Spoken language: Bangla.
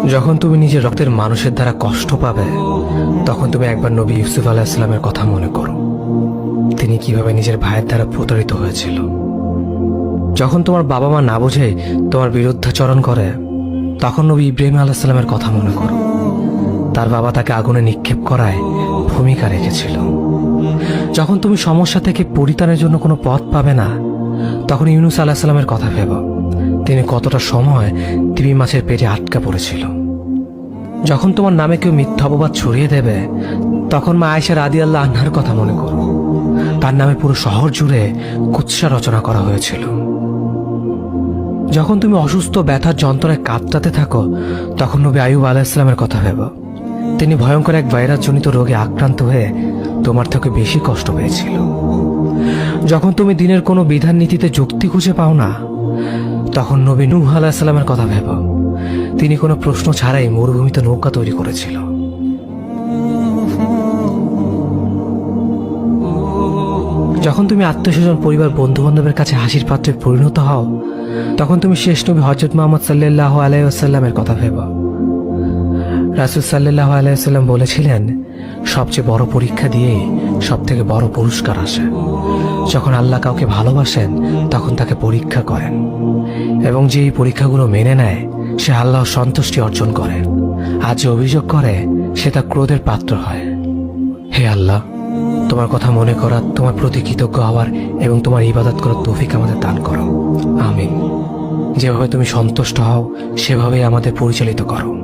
যখন তুমি নিজের রক্তের মানুষের দ্বারা কষ্ট পাবে, তখন তুমি একবার নবী ইউসুফ আলাইহিস সালামের কথা মনে করো। তিনি কিভাবে নিজের ভাইয়ের দ্বারা প্রতারিত হয়েছিল। যখন তোমার বাবা মা না বুঝে তোমার বিরুদ্ধাচরণ করে, তখন নবী ইব্রাহিম আলাইহিস সালামের কথা মনে করো। তার বাবা তাকে আগুনে নিক্ষেপ করায় ভূমিকা রেখেছিল। যখন তুমি সমস্যা থেকে পরিত্রাণের জন্য কোনো পথ পাবে না, তখন ইউনুস আলাইহিস সালামের কথা ভেবো। তিনি কতটা সময় তিমি মাছের পেটে আটকা পড়েছিল। যখন তোমার নামে কেউ মিথ্যা অপবাদ ছড়িয়ে দেবে, তখন মা আয়েশা রাদিয়াল্লাহু আনহার কথা মনে করো। তার নামে পুরো শহর জুড়ে কুৎসা রচনা করা হয়েছিল। যখন তুমি অসুস্থ ব্যথার যন্ত্রণায় কাঁদতে থাকো, তখন নবী আইয়ুব আলাইহিস সালামের কথা ভেবো। তিনি ভয়ঙ্কর এক ভাইরাসজনিত রোগে আক্রান্ত হয়ে তোমার থেকে বেশি কষ্ট পেয়েছিল। যখন তুমি দিনের কোনো বিধান নীতিতে যুক্তি খুঁজে পাও না, তখন নবী নূহ আলাইহিস সালামের কথা ভেবো। তিনি কোনো প্রশ্ন ছাড়াই মরুভূমিতে নৌকা তৈরি করেছিল। যখন তুমি আত্মীয়স্বজন, পরিবার, বন্ধু বান্ধবের কাছে হাসির পাত্রে পরিণত হও, তখন তুমি শেষ নবী হযরত মুহাম্মদ সাল্লাল্লাহু আলাইহি ওয়াসাল্লামের কথা ভেবো। রাসূল সাল্লাল্লাহু আলাইহি ওয়াসাল্লাম বলেছিলেন, সবচেয়ে বড় পরীক্ষা দিয়েই সব থেকে বড় পুরস্কার আসে। যখন আল্লাহ কাউকে ভালোবাসেন, তখন তাকে পরীক্ষা করেন, এবং যে এই পরীক্ষাগুলো মেনে নেয়, সে আল্লাহর সন্তুষ্টি অর্জন করে। আর যে অভিযোগ করে, সে তার ক্রোধের পাত্র হয়। হে আল্লাহ, তোমার কথা মনে করা, তোমার প্রতি কৃতজ্ঞ হওয়ার এবং তোমার ইবাদত করার তৌফিক আমাদের দান করো। আমিন। যেভাবে তুমি সন্তুষ্ট হও, সেভাবেই আমাদের পরিচালিত করো।